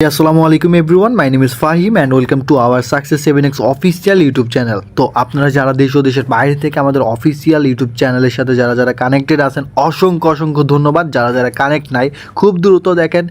আসসালামু আলাইকুম everyone, my name is Fahim and welcome to our success 7x official YouTube channel. তো আপনারা যারা দেশ ও দেশের বাইরে থেকে আমাদের অফিসিয়াল ইউটিউব চ্যানেলের সাথে যারা কানেক্টেড আছেন অসংখ্য ধন্যবাদ। যারা কানেক্ট নাই খুব দ্রুত দেখেন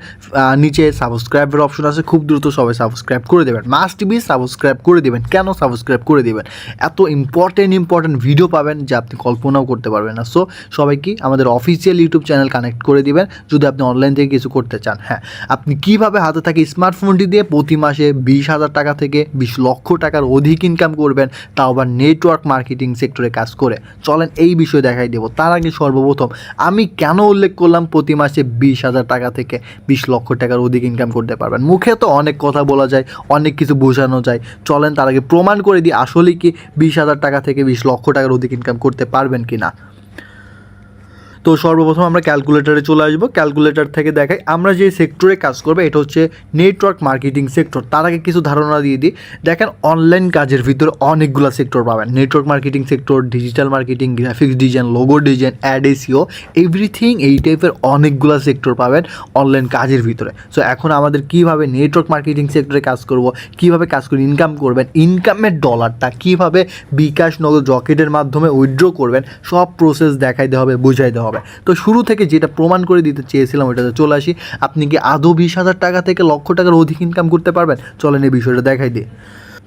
নিচে সাবস্ক্রাইবের অপশন আছে, খুব দ্রুত সবাই সাবস্ক্রাইব করে দেবেন। মাস্ট বি সাবস্ক্রাইব করে দেবেন। কেন সাবস্ক্রাইব করে দেবেন? এত ইম্পর্টেন্ট ভিডিও পাবেন যা আপনি কল্পনাও করতে পারবেন না। সো সবাই কি আমাদের অফিসিয়াল ইউটিউব চ্যানেল কানেক্ট করে দিবেন যদি আপনি অনলাইন থেকে কিছু করতে চান। হ্যাঁ, আপনি কীভাবে হাতে থাকে স্মার্টফোনটি দিয়ে প্রতি মাসে 20,000 টাকা থেকে 20 লক্ষ টাকার অধিক ইনকাম করবেন, তাও আবার নেটওয়ার্ক মার্কেটিং সেক্টরে কাজ করে। চলেন এই বিষয়ে দেখাই দেবো। তার আগে সর্বপ্রথম আমি কেন উল্লেখ করলাম প্রতি মাসে 20,000 টাকা থেকে 20 লক্ষ টাকার অধিক ইনকাম করতে পারবেন। মুখে তো অনেক কথা বলা যায়, অনেক কিছু বোঝানো যায়। চলেন তার আগে প্রমাণ করে দিই আসলে কি 20,000 টাকা থেকে 20 লক্ষ টাকার অধিক ইনকাম করতে পারবেন কি না। তো সর্বপ্রথম আমরা ক্যালকুলেটারে চলে আসবো। ক্যালকুলেটার থেকে দেখাই আমরা যে সেক্টরে কাজ করবো, এটা হচ্ছে নেটওয়ার্ক মার্কেটিং সেক্টর। তার আগে কিছু ধারণা দিয়ে দিই। দেখেন, অনলাইন কাজের ভিতরে অনেকগুলো সেক্টর পাবেন। Network marketing sector, digital marketing, graphics design, logo design, ad SEO, everything, এই টাইপের অনেকগুলো সেক্টর পাবেন অনলাইন কাজের ভিতরে। সো এখন আমাদের কীভাবে নেটওয়ার্ক মার্কেটিং সেক্টরে কাজ করব, কীভাবে কাজ করে ইনকাম করবেন, ইনকামের ডলারটা কীভাবে বিকাশ, নগদ, রকেটের মাধ্যমে উইথড্র করবেন, সব প্রসেস দেখাইতে হবে, বুঝাইতে হবে। তো শুরু থেকে যেটা প্রমাণ করে দিতে চেয়েছিলাম ওইটাতে চলে আসি। আপনি কি আদৌ 20,000 টাকা থেকে লক্ষ টাকার অধিক ইনকাম করতে পারবেন? চলেন এই বিষয়টা দেখাই দিই।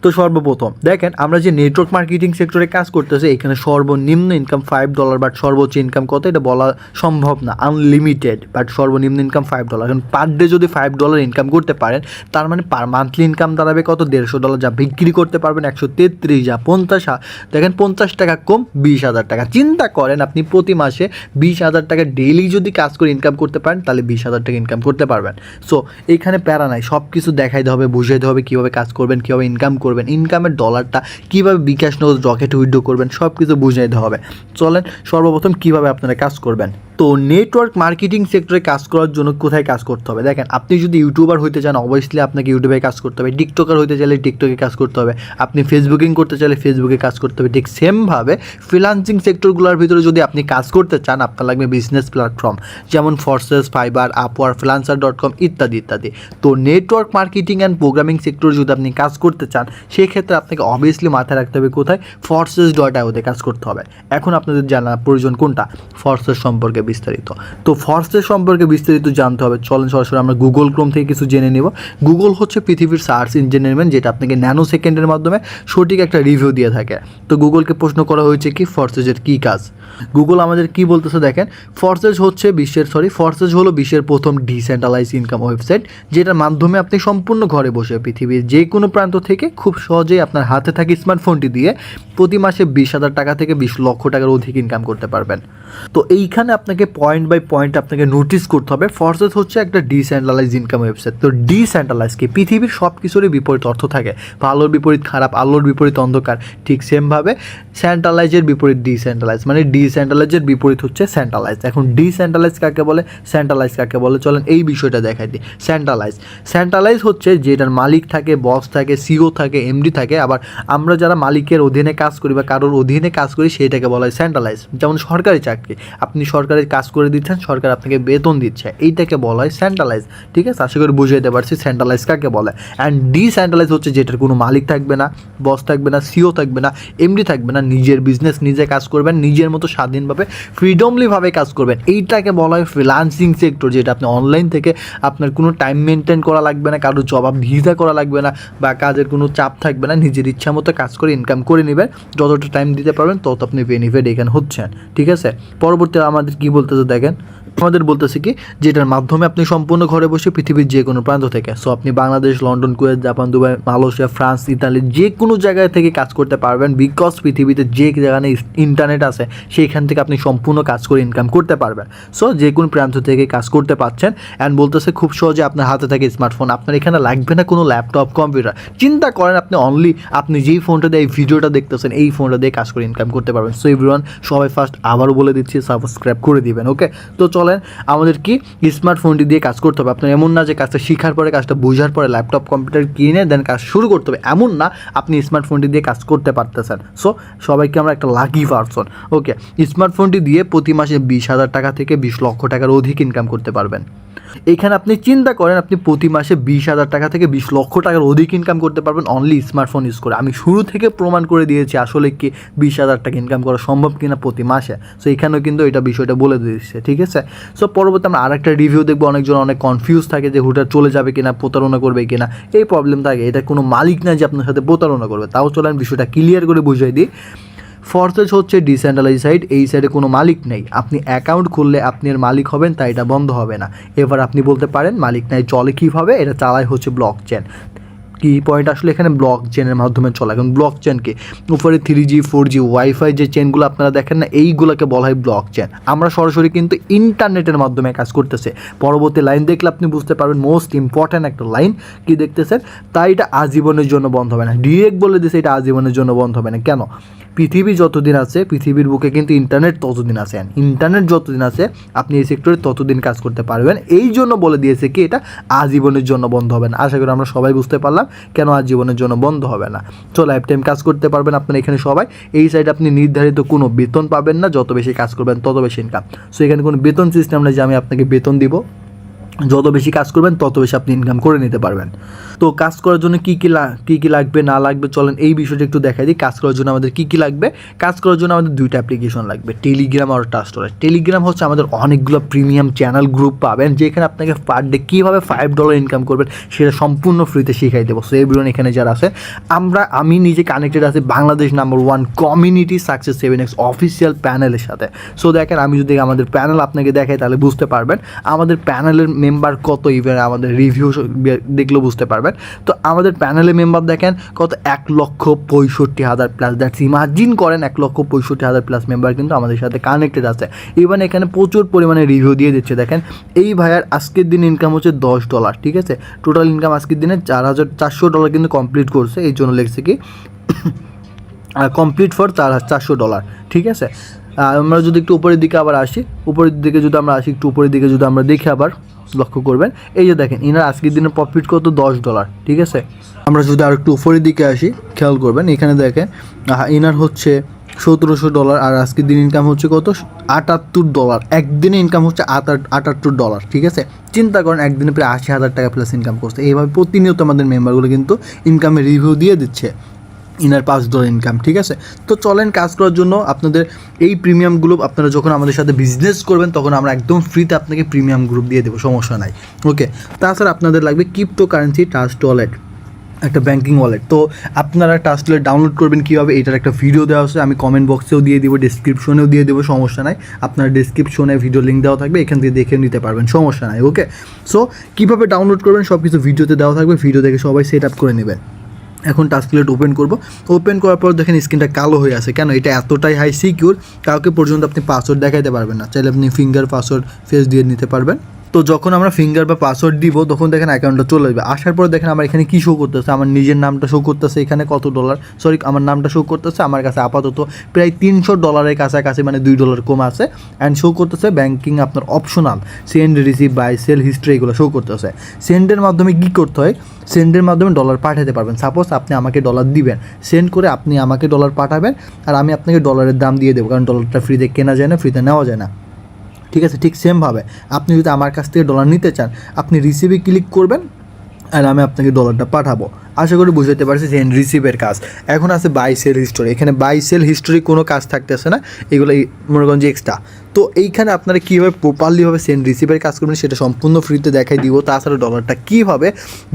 তো সর্বপ্রথম দেখেন, আমরা যে নেটওয়ার্ক মার্কেটিং সেক্টরে কাজ করতেছি, এখানে সর্বনিম্ন ইনকাম $5, বাট সর্বোচ্চ ইনকাম কত এটা বলা সম্ভব না, আনলিমিটেড। বাট সর্বনিম্ন ইনকাম $5। এখন পার ডে যদি $5 ইনকাম করতে পারেন, তার মানে পার মান্থলি ইনকাম দাঁড়াবে কত? $150, যা বিক্রি করতে পারবেন 133, যা 50। দেখেন 50 টাকা কম 20,000 টাকা। চিন্তা করেন আপনি প্রতি মাসে 20,000 টাকা ডেইলি যদি কাজ করে ইনকাম করতে পারেন, তাহলে 20,000 টাকা ইনকাম করতে পারবেন। সো এইখানে প্যারা নাই, সব কিছু দেখাইতে হবে, বুঝাইতে হবে কীভাবে কাজ করবেন, কীভাবে ইনকাম করবেন, ইনকামের ডলারটা কীভাবে বিকাশ, নগদ, রকেট উইথড্র করবেন, সব কিছু বুঝাইতে হবে। চলেন সর্বপ্রথম কীভাবে আপনারা কাজ করবেন। তো নেটওয়ার্ক মার্কেটিং সেক্টরে কাজ করার জন্য কোথায় কাজ করতে হবে? দেখেন, আপনি যদি ইউটিউবার হইতে চান অবভিয়াসলি আপনাকে ইউটিউবে কাজ করতে হবে। টিকটকার হইতে চাইলে টিকটকে কাজ করতে হবে। আপনি ফেসবুকিং করতে চাইলে ফেসবুকে কাজ করতে হবে। ঠিক সেমভাবে ফ্রিল্যান্সিং সেক্টরগুলোর ভিতরে যদি আপনি কাজ করতে চান, আপনার লাগবে বিজনেস প্ল্যাটফর্ম, যেমন ফোর্সেস, ফাইবার, আপওয়ার্ক, ফ্রিল্যান্সার.com ইত্যাদি। তো নেটওয়ার্ক মার্কেটিং অ্যান্ড প্রোগ্রামিং সেক্টরে যদি আপনি কাজ করতে চান, সেক্ষেত্রে আপনাকে অবভিয়াসলি মাথায় রাখতে হবে কোথায়? Forces.ioতে কাজ করতে হবে। এখন আপনাদের জানা প্রয়োজন কোনটা? ফোর্সেস সম্পর্কে বিস্তারিত। তো ফোর্সেস সম্পর্কে বিস্তারিত জানতে হবে। চলেন সরাসরি আমরা গুগল ক্রোম থেকে কিছু জেনে নেব। গুগল হচ্ছে পৃথিবীর সার্চ ইঞ্জিনিয়ারিং, যেটা আপনাকে ন্যানো সেকেন্ডের মাধ্যমে সঠিক একটা রিভিউ দিয়ে থাকে। তো গুগলকে প্রশ্ন করা হয়েছে কি ফোর্সেসের কী কাজ। গুগল আমাদের কি বলতেছে দেখেন, ফোর্সেস হলো বিশ্বের প্রথম ডিসেন্ট্রালাইজ ইনকাম ওয়েবসাইট, যেটার মাধ্যমে আপনি সম্পূর্ণ ঘরে বসে পৃথিবীর যে কোনো প্রান্ত থেকে খুব সহজেই আপনার হাতে থাকা স্মার্টফোনটি দিয়ে প্রতি মাসে 20,000 টাকা থেকে 20 লক্ষ টাকার অধিক ইনকাম করতে পারবেন। তো এইখানে আপনাকে পয়েন্ট বাই পয়েন্ট আপনাকে নোটিস করতে হবে। ফোর্সেস হচ্ছে একটা ডিসেন্ট্রালাইজ ইনকাম ওয়েবসাইট। তো ডিসেন্ট্রালাইজ কি? পৃথিবীর সব কিছুরই বিপরীত অর্থ থাকে। ভালোর বিপরীত খারাপ, আলোর বিপরীত অন্ধকার। ঠিক সেমভাবে সেন্ট্রালাইজের বিপরীত ডিসেন্ট্রালাইজ, মানে ডিসেন্ট্রালাইজের বিপরীত হচ্ছে সেন্ট্রালাইজ। এখন ডিসেন্ট্রালাইজ কাকে বলে, সেন্ট্রালাইজ কাকে বলে, চলেন এই বিষয়টা দেখাই দিই। সেন্ট্রালাইজ হচ্ছে যেটার মালিক থাকে, বস থাকে, সিও থাকে, এমডি থাকে। আবার আমরা যারা মালিকের অধীনে কাজ করি বা কারোর অধীনে কাজ করি, সেটাকে বলা হয় সেন্ট্রালাইজ। যেমন সরকারি চাকরি, আপনি সরকারি কাজ করে দিচ্ছেন, সরকার আপনাকে বেতন দিচ্ছে, এইটাকে বলা হয় সেন্ট্রালাইজ। ঠিক আছে, আশা করি বুঝাইতে পারছি সেন্ট্রালাইজ কাকে বলে। অ্যান্ড ডিসেন্ট্রালাইজ হচ্ছে যেটার কোনো মালিক থাকবে না, বস থাকবে না, সিও থাকবে না, এমডি থাকবে না, নিজের বিজনেস নিজে কাজ করবেন, নিজের মতো স্বাধীনভাবে ফ্রিডমলিভাবে কাজ করবেন। এইটাকে বলা হয় ফ্রিল্যান্সিং সেক্টর, যেটা আপনি অনলাইন থেকে আপনার কোনো টাইম মেনটেন করা লাগবে না, কারোর জবাবদিহিতা করা লাগবে না, বা কাজের কোনো চাপ থাকবে না, নিজের ইচ্ছা মতো কাজ করে ইনকাম করে নেবেন। যতটা টাইম দিতে পারবেন তত আপনি বেনিফিট এখানে হচ্ছেন। ঠিক আছে, পরবর্তী আমাদের কি বলতেছে দেখেন, আমাদের বলতেছে কি যেটার মাধ্যমে আপনি সম্পূর্ণ ঘরে বসে পৃথিবীর যে কোনো প্রান্ত থেকে, সো আপনি Bangladesh, London, Kuwait, Japan, Dubai, Malaysia, France, Italy, যে কোনো জায়গায় থেকে কাজ করতে পারবেন। বিকজ পৃথিবীতে যে জায়গায় ইন্টারনেট আছে সেইখান থেকে আপনি সম্পূর্ণ কাজ করে ইনকাম করতে পারবেন। সো যে কোনো প্রান্ত থেকে কাজ করতে পারছেন। অ্যান্ড বলতেছে খুব সহজে আপনার হাতে থাকে স্মার্টফোন, আপনার এখানে লাগবে না কোনো ল্যাপটপ, কম্পিউটার। চিন্তা করেন আপনি যেই ফোনটা দিয়ে এই ভিডিওটা দেখতেছেন, এই ফোনটা দিয়ে কাজ করে ইনকাম করতে পারবেন। সো এভরিওয়ান, সবাই ফার্স্ট আবারও বলে দিচ্ছি সাবস্ক্রাইব করে দিবেন। ওকে, তো চলেন আমাদের কি স্মার্টফোনটি দিয়ে কাজ করতে হবে। আপনার এমন না যে কাজটা শেখার পরে, কাজটা বোঝার পরে ল্যাপটপ কম্পিউটার কিনে দেন কাজ শুরু করতে হবে, এমন না। আপনি স্মার্টফোনটি দিয়ে কাজ করতে পারতেছেন। সো সবাইকে আমরা একটা লাকি পারসন। ওকে, স্মার্টফোনটি দিয়ে প্রতি মাসে 20,000 টাকা থেকে 20 লক্ষ টাকার অধিক ইনকাম করতে পারবেন। এইখানে আপনি চিন্তা করেন আপনি প্রতি মাসে 20,000 টাকা থেকে 20 লক্ষ টাকার অধিক ইনকাম করতে পারবেন অনলি স্মার্টফোন ইউজ করে। আমি শুরু থেকে প্রমাণ করে দিয়েছি আসলে কি 20,000 টাকা ইনকাম করা সম্ভব কিনা প্রতি মাসে। সো এখানেও কিন্তু এটা বিষয়টা বলে দিচ্ছে, ঠিক আছে। সো পরবর্তী আমরা আরেকটা রিভিউ দেখবো, অনেকজন অনেক কনফিউজ থাকে যে হুটা চলে যাবে কিনা, প্রতারণা করবে কিনা, এই প্রবলেম থাকে। এটা কোনো মালিক না যে আপনার সাথে প্রতারণা করবে। তাও চলেন বিষয়টা ক্লিয়ার করে বুঝিয়ে দিই। ফরসেস হচ্ছে ডিসেন্ট্রালাইজ সাইট, এই সাইডে কোনো মালিক নেই। আপনি অ্যাকাউন্ট খুললে আপনি এর মালিক হবেন, তাই এটা বন্ধ হবে না। এবার আপনি বলতে পারেন মালিক নাই, চলে কীভাবে? এটা চালায় হচ্ছে ব্লক চেন। কি পয়েন্ট আসলে এখানে ব্লক চেনের মাধ্যমে চলে। এখন ব্লক চেনকে উপরে 3G 4G ওয়াইফাই যে চেনগুলো আপনারা দেখেন না, এইগুলোকে বলা হয় ব্লক চেন। আমরা সরাসরি কিন্তু ইন্টারনেটের মাধ্যমে কাজ করতেছে। পরবর্তী লাইন দেখলে আপনি বুঝতে পারবেন মোস্ট ইম্পর্ট্যান্ট একটা লাইন কি দেখতেছেন, তাই এটা আজীবনের জন্য বন্ধ হবে না। ডিরেক্ট বলে দিয়েছে এটা আজীবনের জন্য বন্ধ হবে না। কেন? পৃথিবী যতদিন আছে, পৃথিবীর বুকে কিন্তু ইন্টারনেট ততদিন আছে। ইন্টারনেট যতদিন আছে আপনি এই সেক্টরে ততদিন কাজ করতে পারবেন। এই জন্য বলে দিয়েছে কি এটা আজীবনের জন্য বন্ধ হবে না। আশা করি আমরা সবাই বুঝতে পারলাম কেন আজীবনের জন্য বন্ধ হবে না। তো লাইফ টাইম কাজ করতে পারবেন আপনারা এখানে সবাই। এই সাইডে আপনি নির্ধারিত কোনো বেতন পাবেন না, যত বেশি কাজ করবেন তত বেশি ইনকাম। সো এখানে কোনো বেতন সিস্টেম নেই যে আমি আপনাকে বেতন দিব, যত বেশি কাজ করবেন তত বেশি আপনি ইনকাম করে নিতে পারবেন। তো কাজ করার জন্য কী কী লাগবে না লাগবে চলেন এই বিষয়টা একটু দেখাই দিই। কাজ করার জন্য আমাদের কী লাগবে? কাজ করার জন্য আমাদের দুইটা অ্যাপ্লিকেশন লাগবে, টেলিগ্রাম আর ট্রাস্টওয়ালেট। টেলিগ্রাম হচ্ছে আমাদের অনেকগুলো প্রিমিয়াম চ্যানেল গ্রুপ পাবেন, যেখানে আপনাকে পার ডে কীভাবে $5 ইনকাম করবেন সেটা সম্পূর্ণ ফ্রিতে শিখাই দেবো। সো এভরিওয়ান এখানে যারা আছে, আমি নিজে কানেক্টেড আছি Bangladesh number 1 community success 7x official প্যানেলের সাথে। সো দেখেন আমি যদি আমাদের প্যানেল আপনাকে দেখাই তাহলে বুঝতে পারবেন আমাদের প্যানেলের মেম্বার কত, ইভেন আমাদের রিভিউ দেখলেও বুঝতে পারবেন। তো আমাদের প্যানেলে মেম্বার দেখেন কত, 1,65,000 প্লাস। দ্যাটস ইমাজিন করেন 1,65,000 প্লাস মেম্বার কিন্তু আমাদের সাথে কানেক্টেড আছে। ইভেন এখানে প্রচুর পরিমাণে রিভিউ দিয়ে দিচ্ছে। দেখেন এই ভাইয়ার আজকের দিন ইনকাম হচ্ছে $10, ঠিক আছে। টোটাল ইনকাম আজকের দিনে $4,400 কিন্তু কমপ্লিট করছে। এই জন্য লিখছে কি কমপ্লিট ফর $4,400, ঠিক আছে। আমরা যদি একটু উপরের দিকে আবার আসি, উপরের দিকে যদি আমরা আসি, একটু উপরের দিকে যদি আমরা দেখি আবার লক্ষ্য করবেন এই যে দেখেন ইনার আজকের দিনের প্রফিট কত, $10, ঠিক আছে। আমরা যদি আর একটু উপরের দিকে আসি খেয়াল করবেন এখানে দেখেন ইনার হচ্ছে $1,700 আর আজকের দিন ইনকাম হচ্ছে কত, $78। একদিনে ইনকাম হচ্ছে $78, ঠিক আছে। চিন্তা করেন একদিনে প্রায় 80,000 টাকা প্লাস ইনকাম করছে। এইভাবে প্রতিনিয়ত আমাদের মেম্বারগুলো কিন্তু ইনকামের রিভিউ দিয়ে দিচ্ছে। ইনার $5 ইনকাম, ঠিক আছে। তো চলেন কাজ করার জন্য আপনাদের এই প্রিমিয়াম গ্রুপ আপনারা যখন আমাদের সাথে বিজনেস করবেন তখন আমরা একদম ফ্রিতে আপনাকে প্রিমিয়াম গ্রুপ দিয়ে দেবো, সমস্যা নাই, ওকে। তাছাড়া আপনাদের লাগবে ক্রিপ্টোকারেন্সি ট্রাস্ট ওয়ালেট, একটা ব্যাঙ্কিং ওয়ালেট। তো আপনারা ট্রাস্ট ওয়ালেট ডাউনলোড করবেন কীভাবে, এটার একটা ভিডিও দেওয়া আছে, আমি কমেন্ট বক্সেও দিয়ে দেবো, ডিসক্রিপশনেও দিয়ে দেবো, সমস্যা নাই। আপনার ডিসক্রিপশনে ভিডিও লিঙ্ক দেওয়া থাকবে, এখান থেকে দেখে নিতে পারবেন, সমস্যা নাই, ওকে। সো কীভাবে ডাউনলোড করবেন সব কিছু ভিডিওতে দেওয়া থাকবে, ভিডিও দেখে সবাই সেট আপ করে নেবেন। এখন টাস্কলেট ওপেন করব। ওপেন করার পর দেখেন স্ক্রিনটা কালো হয়ে আছে, কেন? এটা এতটাই হাই সিকিউর, কাউকে পর্যন্ত আপনি পাসওয়ার্ড দেখাইতে পারবেন না। চাইলে আপনি ফিঙ্গার পাসওয়ার্ড ফেস দিয়ে নিতে পারবেন। তো যখন আমরা ফিঙ্গার বা পাসওয়ার্ড দিব তখন দেখেন অ্যাকাউন্টটা চলে যাবে। আসার পর দেখেন আমার এখানে কী শো করতেছে, আমার নিজের নামটা শো করতেছে, এখানে কত $, সরি আমার নামটা শো করতেছে। আমার কাছে আপাতত প্রায় $300 কাছাকাছি, মানে $2 কম আছে। অ্যান্ড শো করতেছে ব্যাঙ্কিং আপনার optional, send receive buy sell history এগুলো শো করতেছে। সেন্ডের মাধ্যমে কী করতে হয়, সেন্ডের মাধ্যমে ডলার পাঠাতে পারবেন। সাপোজ আপনি আমাকে ডলার দিবেন, সেন্ড করে আপনি আমাকে ডলার পাঠাবেন আর আমি আপনাকে ডলারের দাম দিয়ে দেবো, কারণ ডলারটা ফ্রিতে কেনা যায় না, ফ্রিতে নেওয়া যায় না, ঠিক আছে। ঠিক সেমভাবে আপনি যদি আমার কাছ থেকে ডলার নিতে চান আপনি রিসিভে ক্লিক করবেন আর আমি আপনাকে ডলারটা পাঠাবো। আশা করি বুঝতে পারছি সেন্ড রিসিভের কাজ। এখন আছে বাই সেল হিস্টোরি, এখানে বাই সেল হিস্টোরি কোনো কাজ থাকতেছে না, এগুলো মনে করেন যে এক্সট্রা। তো এইখানে আপনারা কীভাবে প্রপারলিভাবে সেন্ড রিসিভের কাজ করবেন সেটা সম্পূর্ণ ফ্রিতে দেখাই দিব। তাছাড়া ডলারটা কীভাবে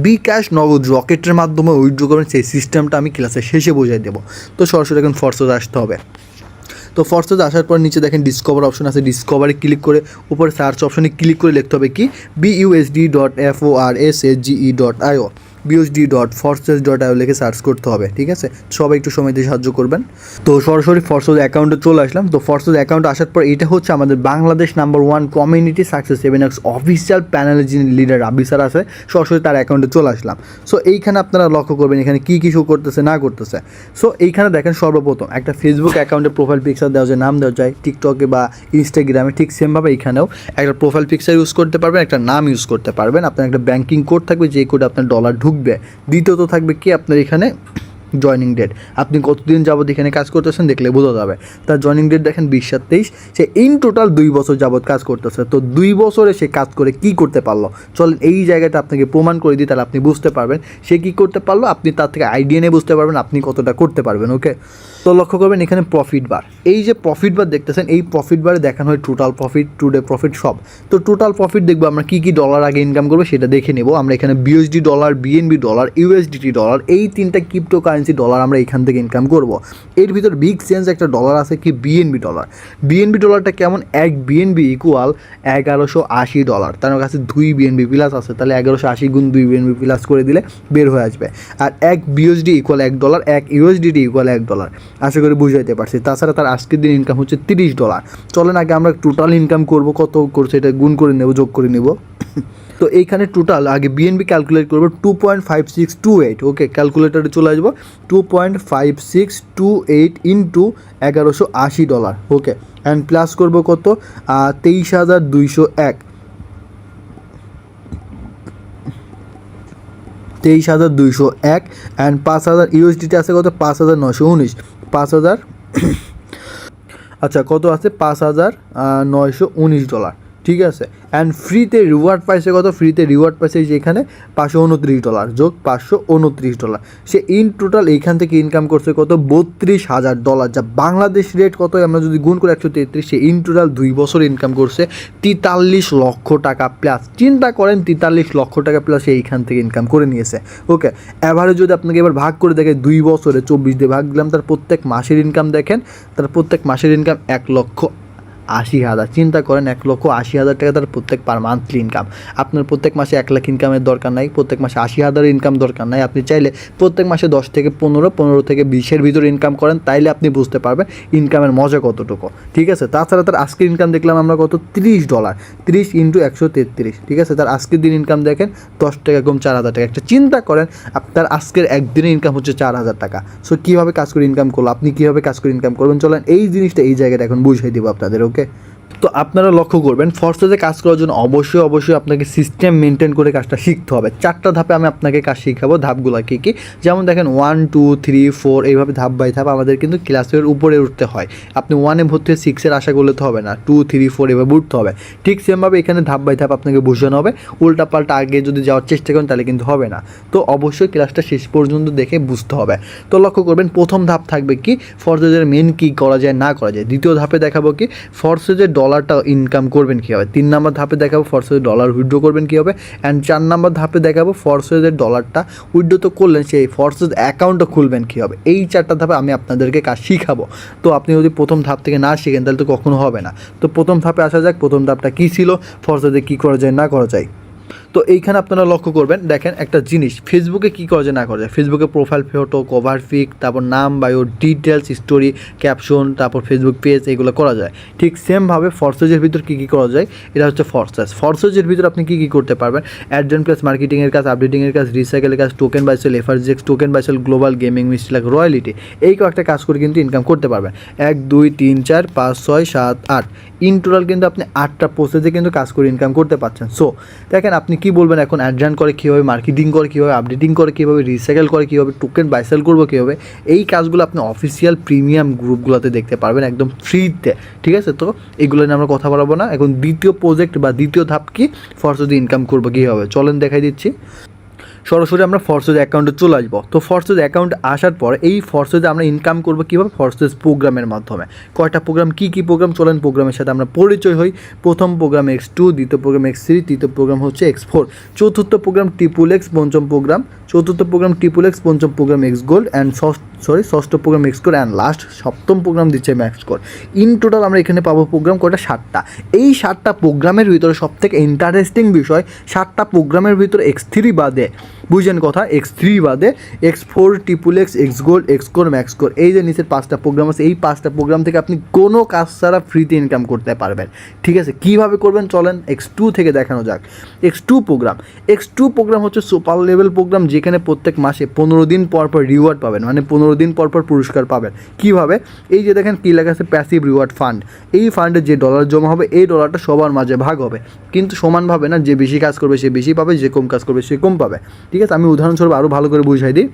বিকাশ নগদ রকেটের মাধ্যমে উইথড্র করবেন সেই সিস্টেমটা আমি ক্লাসের শেষে বোঝাই দেবো। তো সরাসরি এখন ফরসেস আসতে হবে। তো ফরসেস আসার পর নিচে দেখেন ডিসকভার অপশন আছে, ডিসকভারে ক্লিক করে উপরে সার্চ অপশনে ক্লিক করে লিখতে হবে কি BUSD.FORSSGE.IO BUSD.Forces.io লিখে সার্চ করতে হবে, ঠিক আছে। সবাই একটু সময় দিয়ে সাহায্য করবেন। তো সরাসরি ফরসেস অ্যাকাউন্টে চলে আসলাম। তো ফরসেস অ্যাকাউন্টে আসার পর এটা হচ্ছে আমাদের Bangladesh number 1 community success 7x official প্যানেলের যিনি লিডার রাবি স্যার আছে, সরাসরি তার অ্যাকাউন্টে চলে আসলাম। সো এইখানে আপনারা লক্ষ্য করবেন এখানে কী কী শো করতেছে না করতেছে। সো এইখানে দেখেন সর্বপ্রথম একটা ফেসবুক অ্যাকাউন্টের প্রোফাইল পিকচার দেওয়া যায়, নাম দেওয়া যায়। টিকটকে বা ইনস্টাগ্রামে ঠিক সেমভাবে এখানেও একটা প্রোফাইল পিকচার ইউজ করতে পারবেন, একটা নাম ইউজ করতে পারবেন। আপনার একটা ব্যাঙ্কিং কোড থাকবে, যে কোডে আপনার ডলার ঢুকবে। দ্বিতীয়ত থাকবে কি আপনার এখানে জয়নিং ডেট, আপনি কতদিন যাবত এখানে কাজ করতেছেন দেখলে বোঝা যাবে। তার জয়নিং ডেট দেখেন 20/7/23, সে ইন টোটাল 2 বছর যাবত কাজ করতেছে। তো 2 বছরে সে কাজ করে কি করতে পারলো, চলেন এই জায়গাটা আপনাকে প্রমাণ করে দিই, তাহলে আপনি বুঝতে পারবেন সে কী করতে পারলো, আপনি তার থেকে আইডিয়া নিয়ে বুঝতে পারবেন আপনি কতটা করতে পারবেন। ওকে, তো লক্ষ্য করবেন এখানে প্রফিট বার, এই যে প্রফিট বার দেখতেছেন, এই প্রফিট বারে দেখানো হয় টোটাল প্রফিট, টুডে প্রফিট সব। তো টোটাল প্রফিট দেখবো আমরা কী কী ডলার আগে ইনকাম করবো সেটা দেখে নেব। আমরা এখানে BSD dollar, BNB dollar, USDT dollar, এই 3টা ক্রিপ্টো কারেন্সি ডলার আমরা এখান থেকে ইনকাম করব। এর ভিতর বিগ চেঞ্জ একটা ডলার আছে কি বিএনবি ডলার। বিএনবি ডলারটা কেমন, এক বিএনবি ইকুয়াল $1180, তার কাছে 2 বিএনবি প্লাস আছে, তাহলে 1180 গুণ 2 বিএনবি প্লাস করে দিলে বের হয়ে আসবে। আর এক বিএসডি ইকুয়াল $1, এক ইউএসডিটি ইকুয়াল $1। আশা করি বুঝাইতে পারছি। তাছাড়া তার আজকের দিন ইনকাম হচ্ছে $30। চলেন আগে আমরা টোটাল ইনকাম করব, কত করছে এটা গুণ করে নেব, যোগ করে নেব। তো এইখানে টোটাল আগে বিএনবি ক্যালকুলেট করবো 2.5628। ওকে, ক্যালকুলেটারে চলে আসবো 2.5628 ইন্টু $1180। ওকে, অ্যান্ড প্লাস করবো কত, 23,201, 23,201 অ্যান্ড 5,000 ইউএসডিটি আছে কত, 5,919, 5,000 আচ্ছা কত আছে, $5,919। ঠিক আছে, অ্যান্ড ফ্রিতে রিওয়ার্ড পাইছে কত, ফ্রিতে রিওয়ার্ড পাইছে যে এখানে $529 যোগ $529। সে ইন টোটাল এইখান থেকে ইনকাম করছে কত, $32,000, যা বাংলাদেশ রেট কত আমরা যদি গুণ করে 133, সে ইন টোটাল 2 বছর ইনকাম করছে 43 লক্ষ টাকা প্লাস। চিন্তা করেন 43 লক্ষ টাকা প্লাস সে এইখান থেকে ইনকাম করে নিয়েছে। ওকে, অ্যাভারেজ যদি আপনাকে এবার ভাগ করে দেখে 2 বছরে 24 দিয়ে ভাগ দিলাম, তার প্রত্যেক মাসের ইনকাম দেখেন, তার প্রত্যেক মাসের ইনকাম 1,80,000। চিন্তা করেন 1,80,000 টাকা তার প্রত্যেক পার মান্থলি ইনকাম। আপনার প্রত্যেক মাসে 1 লাখ ইনকামের দরকার নাই, প্রত্যেক মাসে 80,000 ইনকাম দরকার নাই। আপনি চাইলে প্রত্যেক মাসে 10 থেকে 15, 15 থেকে 20-এর ভিতরে ইনকাম করেন, তাইলে আপনি বুঝতে পারবেন ইনকামের মজা কতটুকু। ঠিক আছে, তাছাড়া তার আজকের ইনকাম দেখলাম আমরা কত, $30, 30 ইন্টু 133। ঠিক আছে, তার আজকের দিন ইনকাম দেখেন 10 টাকা কম 4,000 টাকা। একটা চিন্তা করেন আপনার আজকের একদিনের ইনকাম হচ্ছে 4,000 টাকা। সো কীভাবে কাজ করে ইনকাম করলো, আপনি কীভাবে কাজ করে ইনকাম করবেন, চলেন এই জিনিসটা এই জায়গাটা এখন বুঝিয়ে দেবো আপনাদের। ওকে, তো আপনারা লক্ষ্য করবেন ফরসেজে কাজ করার জন্য অবশ্যই আপনাকে সিস্টেম মেনটেন করে কাজটা শিখতে হবে। 4টা ধাপে আমি আপনাকে কাজ শিখাবো, ধাপগুলো কী কী, যেমন দেখেন 1, 2, 3, 4 এইভাবে ধাপ বাই ধাপ আমাদের কিন্তু ক্লাসের উপরে উঠতে হয়। আপনি 1-এ ভর্তি হয়ে 6-এর আশা করলে তো হবে না, 2, 3, 4 এভাবে উঠতে হবে। ঠিক সেমভাবে এখানে ধাপ বাই ধাপ আপনাকে বোঝানো হবে। উল্টা পাল্টা আগে যদি যাওয়ার চেষ্টা করেন তাহলে কিন্তু হবে না। তো অবশ্যই ক্লাসটা শেষ পর্যন্ত দেখে বুঝতে হবে। তো লক্ষ্য করবেন প্রথম ধাপ থাকবে কি, ফরসেজের মেন কী করা যায় না করা যায়। দ্বিতীয় ধাপে দেখাবো কি, ফরসেজের ডলারটা ইনকাম করবেন কীভাবে। 3 নম্বর ধাপে দেখাবো ফরসেজের ডলার উইথড্র করবেন কীভাবে। অ্যান্ড 4 নম্বর ধাপে দেখাবো ফরসেজের ডলারটা উইথড্র তো করলেন, সেই ফরসেজ অ্যাকাউন্টটা খুলবেন কীভাবে। এই 4টা ধাপে আমি আপনাদেরকে কাজ শিখাবো। তো আপনি যদি প্রথম ধাপ থেকে না শিখেন তাহলে তো কখনো হবে না। তো প্রথম ধাপে আসা যাক, প্রথম ধাপটা কী ছিল, ফরসেজে কী করা যায় না করা যায়। তো এইখানে আপনারা লক্ষ্য করবেন, দেখেন একটা জিনিস, ফেসবুকে কী করা যায় না করা যায়। ফেসবুকে প্রোফাইল ফটো, কভার পিক, তারপর নাম, বায়ো, ডিটেলস, স্টোরি, ক্যাপশন, তারপর ফেসবুক পেজ, এগুলো করা যায়। ঠিক সেমভাবে ফরসেজের ভিতর কী কী করা যায়, এটা হচ্ছে ফরসেজের ভিতর আপনি কী কী করতে পারবেন, অ্যাডজেন্ট প্লাস মার্কেটিংয়ের কাজ, আপডেটিংয়ের কাজ, রিসাইকেলের কাজ, টোকেন বাইসেল, এফআরজেক্স, token buy sell, global gaming, mistake, royalty, এই কয়েকটা কাজ করে কিন্তু ইনকাম করতে পারবেন। 1, 2, 3, 4, 5, 6, 7, 8 ইন টোটাল কিন্তু আপনি 8টা প্রসেসে কিন্তু কাজ করে ইনকাম করতে পারছেন। সো দেখেন আপনি কি বলবেন এখন, অ্যাডজান্ট করে কীভাবে, মার্কেটিং করে কীভাবে, আপডেটিং করে কীভাবে, রিসাইকেল করে কীভাবে, টোকেন বাইসেল করবো কীভাবে, এই কাজগুলো আপনি অফিসিয়াল প্রিমিয়াম গ্রুপগুলোতে দেখতে পারবেন একদম ফ্রিতে। ঠিক আছে, তো এগুলো নিয়ে আমরা কথা বলবো না। এখন দ্বিতীয় প্রজেক্ট বা দ্বিতীয় ধাপ কি, ফরসেজে ইনকাম করবো কীভাবে, চলেন দেখাই দিচ্ছি। সরাসরি আমরা ফরসেজ অ্যাকাউন্টে চলে আসবো। তো ফরসেজ অ্যাকাউন্টে আসার পর এই ফরসেজে আমরা ইনকাম করবো কীভাবে, ফরসেজ প্রোগ্রামের মাধ্যমে। কয়টা প্রোগ্রাম, কী কী প্রোগ্রাম, চলেন প্রোগ্রামের সাথে আমরা পরিচয় হই। প্রথম প্রোগ্রাম X2, দ্বিতীয় প্রোগ্রাম X3, তৃতীয় প্রোগ্রাম হচ্ছে X4, চতুর্থ প্রোগ্রাম XXX, পঞ্চম প্রোগ্রাম, চতুর্থ প্রোগ্রাম XXX, পঞ্চম প্রোগ্রাম X গোল্ড অ্যান্ড ষষ্ঠ programme X core and last সপ্তম প্রোগ্রাম দিচ্ছে ম্যাক্স কোর। ইন টোটাল আমরা এখানে পাবো প্রোগ্রাম কয়টা, 7টা। এই 7টা প্রোগ্রামের ভিতরে সবথেকে ইন্টারেস্টিং বিষয়, 7টা প্রোগ্রামের ভিতরে X3 বাদে, বুঝছেন কথা, X3 বাদে X4, XXX, X gold, X core, max core, এই যে নিচের 5টা প্রোগ্রাম আছে, এই 5টা প্রোগ্রাম থেকে আপনি কোনো কাজ ছাড়া ফ্রিতে ইনকাম করতে পারবেন। ঠিক আছে, কীভাবে করবেন চলেন X2 থেকে দেখানো যাক। X2 প্রোগ্রাম হচ্ছে সুপার লেভেল প্রোগ্রাম, যেখানে প্রত্যেক মাসে 15 দিন পর পর রিওয়ার্ড পাবেন, মানে 15 দিন পর পর পুরস্কার পাবেন। কীভাবে, এই যে দেখেন কী লেখা আছে, প্যাসিভ রিওয়ার্ড ফান্ড। এই ফান্ডে যে ডলার জমা হবে, এই ডলারটা সবার মাঝে ভাগ হবে, কিন্তু সমানভাবে না, যে বেশি কাজ করবে সে বেশি পাবে, যে কম কাজ করবে সে কম পাবে। ঠিক আছে, আমি উদাহরণস্বরূপ আরও ভালো করে বুঝাই দিই।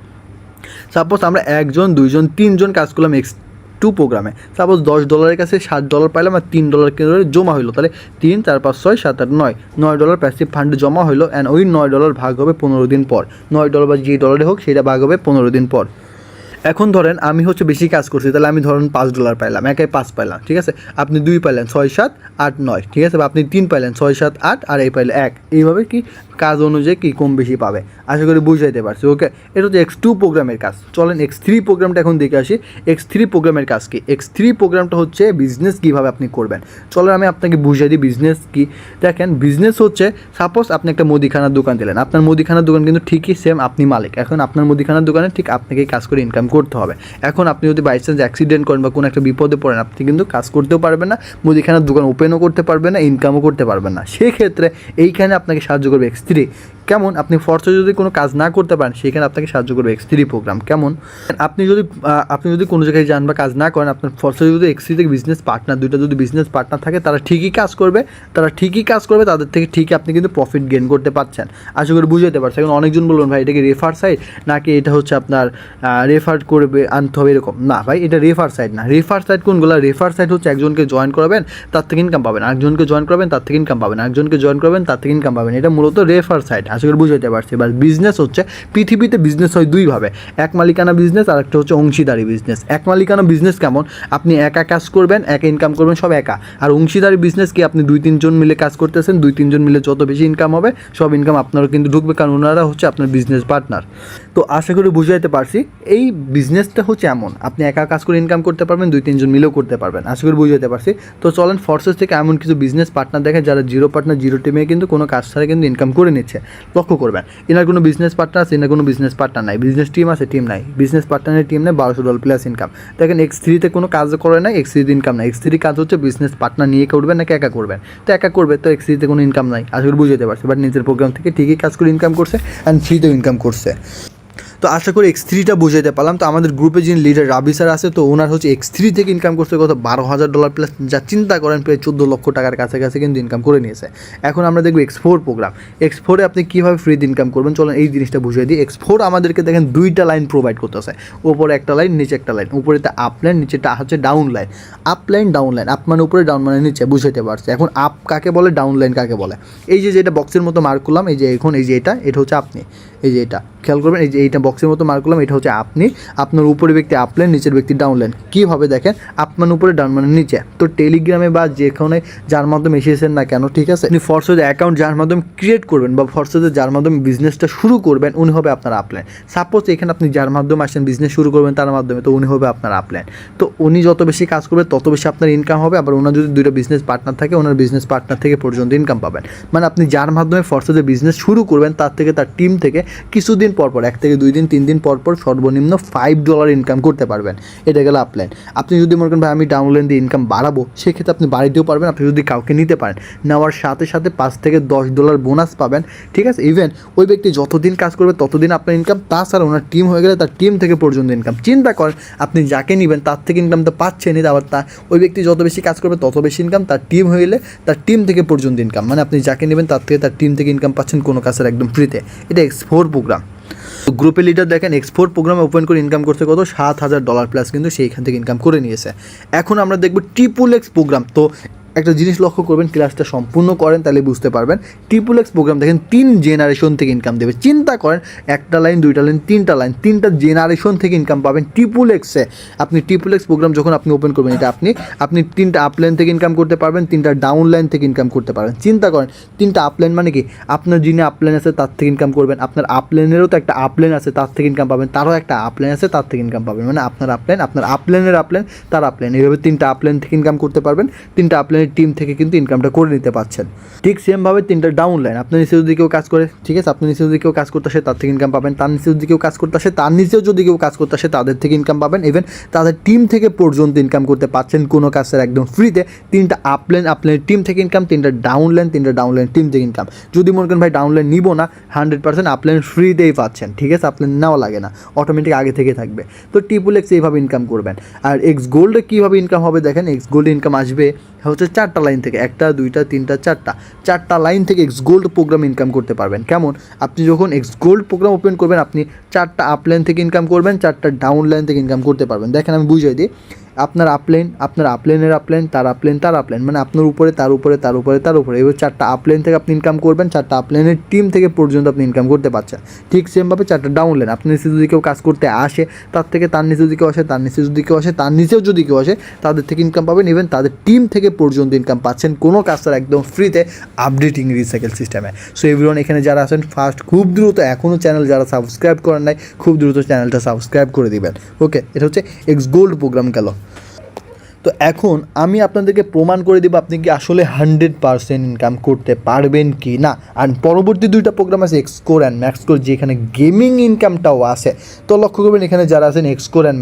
সাপোজ আমরা 1 জন 2 জন 3 জন কাজ করলাম X2 প্রোগ্রামে, সাপোজ $10 কাছে $7 পাইলাম আর $3 করে জমা হইলো, তাহলে 3 4 5 6 7 8 9 $9 প্যাসিভ ফান্ডে জমা হইলো অ্যান্ড ওই $9 ভাগ হবে 15 দিন পর। $9 বা যে ডলারে হোক সেটা ভাগ হবে 15 দিন পর। এখন ধরেন আমি হচ্ছে বেশি কাজ করছি, তাহলে আমি ধরেন $5 পাইলাম, একাই 5 পাইলাম, ঠিক আছে। আপনি 2 পাইলেন 6 7 8 9, ঠিক আছে, বা আপনি 3 পাইলেন 6 7 8 আর এই পাইলে 1, এইভাবে কি কাজ অনুযায়ী কি কম বেশি পাবে। আশা করি বুঝাইতে পারছি। ওকে, এটা হচ্ছে X2 প্রোগ্রামের কাজ। চলেন X3 প্রোগ্রামটা এখন দেখে আসি। X3 প্রোগ্রামের কাজ কি? X3 প্রোগ্রামটা হচ্ছে বিজনেস কীভাবে আপনি করবেন। চলেন আমি আপনাকে বুঝিয়ে দিই বিজনেস কি। দেখেন, বিজনেস হচ্ছে সাপোজ আপনি একটা মুদিখানার দোকান দিলেন, আপনার মুদিখানার দোকান কিন্তু ঠিকই সেম আপনি মালিক। এখন আপনার মুদিখানার দোকানে ঠিক আপনাকেই কাজ করে ইনকাম করতে হবে। এখন আপনি যদি বাই চান্স অ্যাক্সিডেন্ট করেন বা কোনো একটা বিপদে পড়েন, আপনি কিন্তু কাজ করতেও পারবেন না, মুদিখানার দোকান ওপেনও করতে পারবেন না, ইনকামও করতে পারবেন না। সেক্ষেত্রে এইখানে আপনাকে সাহায্য করবে X3। কেমন? আপনি ফর্সে যদি কোনো কাজ না করতে পারেন, সেখানে আপনাকে সাহায্য করবে X3 প্রোগ্রাম। কেমন? আপনি যদি কোনো জায়গায় যান বা কাজ না করেন, আপনার ফর্সে যদি X3 থেকে বিজনেস পার্টনার, দুইটা যদি বিজনেস পার্টনার থাকে, তারা ঠিকই কাজ করবে, তাদের থেকে ঠিকই আপনি কিন্তু প্রফিট গেইন করতে পারছেন। আশা করি বুঝাইতে পারছি। এখন অনেকজন বলবেন ভাই এটা কি রেফার সাইট নাকি এটা হচ্ছে আপনার রেফার করবে আনতে হবে এরকম? না ভাই, এটা রেফার সাইট না। রেফার সাইট কোনগুলো? রেফার সাইট হচ্ছে একজনকে জয়েন করাবেন, তার থেকে ইনকাম পাবেন, আরেকজনকে জয়েন করবেন, তার থেকে ইনকাম পাবেন, আরেকজনকে জয়েন করবেন, তার থেকে ইনকাম পাবেন। এটা মূলত রেফার সাইট। আশা করি বুঝাইতে পারছি। এবার বিজনেস হচ্ছে, পৃথিবীতে বিজনেস হয় দুইভাবে, এক মালিকানা বিজনেস আর একটা হচ্ছে অংশীদারি বিজনেস। এক মালিকানা বিজনেস কেমন? আপনি একা কাজ করবেন, একা ইনকাম করবেন, সব একা। আর অংশীদারি বিজনেস কি? আপনি 2-3 জন মিলে কাজ করতেছেন, 2-3 জন মিলে যত বেশি ইনকাম হবে সব ইনকাম আপনারও কিন্তু ঢুকবে, কারণ ওনারা হচ্ছে আপনার বিজনেস পার্টনার। তো আশা করি বুঝাইতে পারছি। এই বিজনেসটা হচ্ছে এমন, আপনি একা কাজ করে ইনকাম করতে পারবেন, 2-3 জন মিলেও করতে পারবেন। আশা করি বুঝাইতে পারছি। তো চলেন ফোর্সেস থেকে এমন কিছু বিজনেস পার্টনার দেখেন যারা জিরো পার্টনার, জিরো টিমে কিন্তু কোনো কাজ ছাড়া কিন্তু ইনকাম করে নিচ্ছে। লক্ষ্য করবেন, এনার কোনো বিজনেস পার্টনার আছে, এনার কোনো বিজনেস পার্টনার নাই, বিজনেস টিম আছে, টিম নাই, বিজনেস পার্টনারের টিম নেই, $1200 প্লাস ইনকাম। দেখেন X3-তে কোনো কাজ করে না, X3-তে ইনকাম নাই। X3 কাজ হচ্ছে বিজনেস পার্টনার নিয়ে করবেন নাকি একা করবেন। তো একা করবে, তো X3-তে কোনো ইনকাম নাই। আশা করি বুঝাইতে পারছি। বাট নিজের প্রোগ্রাম থেকে ঠিকই কাজ করে ইনকাম করছে অ্যান্ড ফ্রিতেও ইনকাম করছে। তো আশা করি X3টা বুঝাইতে পারলাম। তো আমাদের গ্রুপে যিনি লিডার রাবি স্যার আছে, তো ওনার হচ্ছে X3 থেকে ইনকাম করতে কত $12,000 প্লাস, যা চিন্তা করেন প্রায় 14 লক্ষ টাকার কাছাকাছি কিন্তু ইনকাম করে নিয়েছে। এখন আমরা দেখব X4 প্রোগ্রাম। X4-এ আপনি কীভাবে ফ্রিতে ইনকাম করবেন, চলেন এই জিনিসটা বুঝিয়ে দিই। X4 আমাদেরকে দেখেন 2টা লাইন প্রোভাইড করতেছে, উপরে একটা লাইন, নিচে একটা লাইন। উপরেতে আপ লাইন, নিচেটা হচ্ছে down line. Up line, down line, up মানে উপরে, ডাউন মানে নিচে, বুঝাইতে পারছি। এখন আপ কাকে বলে, ডাউন লাইন কাকে বলে? এই যে যেটা বক্সের মতো মার্ক করলাম, এই যে এখন এই যে এটা হচ্ছে আপনি, এই যে এটা খেয়াল করবেন, এই যে এইটা বক্সের মতো মার্ক করলাম, এটা হচ্ছে আপনি। আপনার উপরে ব্যক্তি আপ লাইন, নিচের ব্যক্তি ডাউন লাইন। কীভাবে দেখেন, আপ মানে উপরে, ডাউন মানে নিচে। তো টেলিগ্রামে বা যেখানে যার মাধ্যমে এসেছেন না কেন, ঠিক আছে, আপনি ফরসেজে অ্যাকাউন্ট যার মাধ্যমে ক্রিয়েট করবেন বা ফরসেজে যার মাধ্যমে বিজনেসটা শুরু করবেন, উনি হবে আপনার আপ লাইন। সাপোজ এখানে আপনি যার মাধ্যমে আসেন বিজনেস শুরু করবেন তার মাধ্যমে, তো উনি হবে আপনার আপ লাইন। তো উনি যত বেশি কাজ করবে তত বেশি আপনার ইনকাম হবে। আবার ওনার যদি 2টা বিজনেস পার্টনার থাকে, ওনার বিজনেস পার্টনার থেকে পর্যন্ত ইনকাম পাবেন। মানে আপনি যার মাধ্যমে ফরসেজে বিজনেস শুরু করবেন তার থেকে, তার টিম থেকে কিছুদিন পরপর, 1 থেকে 2 দিন 3 দিন পরপর সর্বনিম্ন $5 ইনকাম করতে পারবেন। এটা গেল আপলাইন। আপনি যদি মনে করেন ভাই আমি ডাউনলাইন দিয়ে ইনকাম বাড়াবো, সেক্ষেত্রে আপনি বাড়িতেও পারবেন। আপনি যদি কাউকে নিতে পারেন, নেওয়ার সাথে সাথে $5 থেকে $10 বোনাস পাবেন, ঠিক আছে। ইভেন ওই ব্যক্তি যতদিন কাজ করবে ততদিন আপনার ইনকাম, তাছাড়া ওনার টিম হয়ে গেলে তার টিম থেকে পর্যন্ত ইনকাম। চিন্তা করেন, আপনি যাকে নেবেন তার থেকে ইনকাম তো পাচ্ছেনই, আবার ওই ব্যক্তি যত বেশি কাজ করবে তত বেশি ইনকাম, তার টিম হয়ে গেলে তার টিম থেকে পর্যন্ত ইনকাম। মানে আপনি যাকে নেবেন তার থেকে, তার টিম থেকে ইনকাম পাচ্ছেন কোনো কাজের একদম ফ্রিতে। এটা X4 প্রোগ্রাম। গ্রুপের লিডার দেখেন X4 প্রোগ্রামে ওপেন করে ইনকাম করতে কত $7,000 প্লাস কিন্তু সেইখান থেকে ইনকাম করে নিয়েছে। এখন আমরা দেখব XXX প্রোগ্রাম। তো একটা জিনিস লক্ষ্য করবেন, ক্লাসটা সম্পূর্ণ করেন তাহলে বুঝতে পারবেন। XXX প্রোগ্রাম দেখেন 3 জেনারেশন থেকে ইনকাম দেবে। চিন্তা করেন, একটা লাইন, 2টা লাইন, 3টা লাইন, 3টা জেনারেশন থেকে ইনকাম পাবেন XXX-এ। আপনি XXX প্রোগ্রাম যখন আপনি ওপেন করবেন, এটা আপনি 3টা আপলাইন থেকে ইনকাম করতে পারবেন, 3টা ডাউন লাইন থেকে ইনকাম করতে পারবেন। চিন্তা করেন, 3টা আপলাইন মানে কি, আপনার যিনি আপলাইন আছে তার থেকে ইনকাম করবেন, আপনার আপলাইনেরও তো একটা আপলাইন আছে তার থেকে ইনকাম পাবেন, তারও একটা আপলাইন আছে তার থেকে ইনকাম পাবেন। মানে আপনার আপলাইন, আপনার আপলাইনের আপলাইন, তার আপলাইন, এইভাবে 3টা আপলাইন থেকে ইনকাম করতে পারবেন। 3টা আপলাইনের টিম থেকে কিন্তু ইনকামটা করে নিতে পারছেন। ঠিক সেমভাবে 3টা ডাউন লাইন, আপনার নিচে যদি কেউ কাজ করে, ঠিক আছে, আপনার নিচে যদি কেউ কাজ করতে আসে তার থেকে ইনকাম পাবেন, তার নিচে যদি কেউ কাজ করতে আসে, তার নিচেও যদি কেউ কাজ করতে আসে তাদের থেকে ইনকাম পাবেন। ইভেন তাদের টিম থেকে পর্যন্ত ইনকাম করতে পারছেন কোনো কাজের একদম ফ্রিতে। 3টা আপলাইনের টিম থেকে ইনকাম, 3টা ডাউন লাইন টিম থেকে ইনকাম। যদি মনে করেন ভাই ডাউন লাইন নিব না, 100% আপলাইন ফ্রিতেই পাচ্ছেন, ঠিক আছে, আপলাইন নেওয়া লাগে না, অটোমেটিক আগে থেকে থাকবে। তো XXX এইভাবে ইনকাম করবেন। আর X গোল্ডে কীভাবে ইনকাম হবে দেখেন, X গোল্ডে ইনকাম আসবে হচ্ছে 4টা লাইন থেকে, 1টা 2টা 3টা 4টা লাইন থেকে এক্স গোল্ড প্রোগ্রাম ইনকাম করতে পারবেন। কেমন? আপনি যখন এক্স গোল্ড প্রোগ্রাম ওপেন করবেন আপনি 4টা আপ লাইন থেকে ইনকাম করবেন, 4টা ডাউন লাইন থেকে ইনকাম করতে পারবেন। দেখেন আমি বুঝিয়ে দিই, আপনার আপলাইন, আপনার আপলাইনের আপলাইন, তার আপলাইন, তার আপলাইন, মানে আপনার উপরে, তার উপরে, তার উপরে, তার উপরে, এবার 4টা আপলাইন থেকে আপনি ইনকাম করবেন, 4টা আপলাইনের টিম থেকে পর্যন্ত আপনি ইনকাম করতে পারছেন। ঠিক সেমভাবে 4টা ডাউন লাইন, আপনার নিচে যদি কেউ কাজ করতে আসে তার থেকে, তার নিচে যদি কেউ আসে, তার নিচে যদি কেউ আসে, তার নিচেও যদি কেউ আসে, তাদের থেকে ইনকাম পাবেন। ইভেন তাদের টিম থেকে পর্যন্ত ইনকাম পাচ্ছেন কোনো কাজ ছাড়া, একদম ফ্রিতে, আপডেটিং রিসাইকেল সিস্টেমে। সো এভরিওয়ান, এখানে যারা আছেন ফার্স্ট খুব দ্রুত, এখনও চ্যানেল যারা সাবস্ক্রাইব করেন নাই খুব দ্রুত চ্যানেলটা সাবস্ক্রাইব করে দিবেন। ওকে, এটা হচ্ছে এক্স গোল্ড প্রোগ্রাম গেল। তো এখন আমি আপনাদেরকে প্রমাণ করে দেবো আপনি কি আসলে 100% ইনকাম করতে পারবেন কি না। আর পরবর্তী 2টা প্রোগ্রাম আছে এক্সকোর অ্যান্ড ম্যাক্সকোর, যেখানে গেমিং ইনকামটাও আছে। তো লক্ষ্য করবেন এখানে যারা আছেন এক্সকোর অ্যান্ড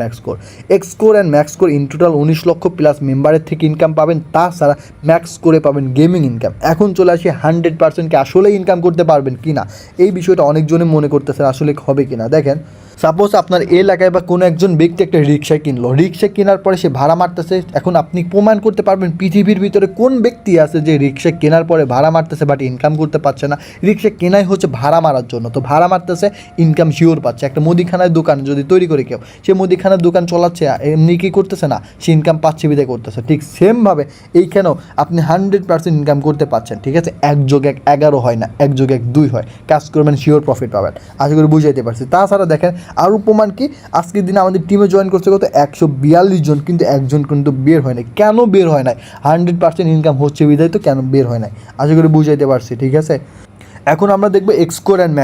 ম্যাক্সকোর ইন টোটাল 19 লক্ষ প্লাস মেম্বারের থেকে ইনকাম পাবেন, তাছাড়া ম্যাক্সকোরে পাবেন গেমিং ইনকাম। এখন চলে আসি 100% কি আসলে ইনকাম করতে পারবেন কি না। এই বিষয়টা অনেকজনে মনে করতেছেন আসলে হবে কি না। দেখেন, সাপোজ আপনার এলাকায় বা কোনো একজন ব্যক্তি একটা রিক্সা কিনলো, রিক্সা কেনার পরে সে ভাড়া মারতেছে। এখন আপনি প্রমাণ করতে পারবেন পৃথিবীর ভিতরে কোন ব্যক্তি আছে যে রিক্সা কেনার পরে ভাড়া মারতেছে বাট ইনকাম করতে পারছে না। রিক্সা কেনাই হচ্ছে ভাড়া মারার জন্য, তো ভাড়া মারতেছে, ইনকাম শিওর পাচ্ছে। একটা মুদিখানার দোকান যদি তৈরি করে কেউ, সে মুদিখানার দোকান চলাচ্ছে, এমনি কি করতেছে না, সে ইনকাম পাচ্ছে বিদায় করতেছে। ঠিক সেমভাবে এইখানেও আপনি 100% ইনকাম করতে পারছেন। ঠিক আছে, 1+1=11 হয় না, 1+1=2 হয়। কাজ করবেন, শিওর প্রফিট পাবেন। আশা করি বুঝাইতে পারছি। তাছাড়া দেখেন আরও প্রমাণ কি, আজকের দিনে আমাদের টিমে জয়েন করছে কত 142 জন, কিন্তু একজন কিন্তু বের হয় নাই। কেন বের হয় নাই? 100% ইনকাম হচ্ছে বিধায় তো কেন বের হয় নাই, আশা করি বুঝাইতে পারছি। ঠিক আছে, এখন আমরা দেখবো এক্সকোর অ্যান্ড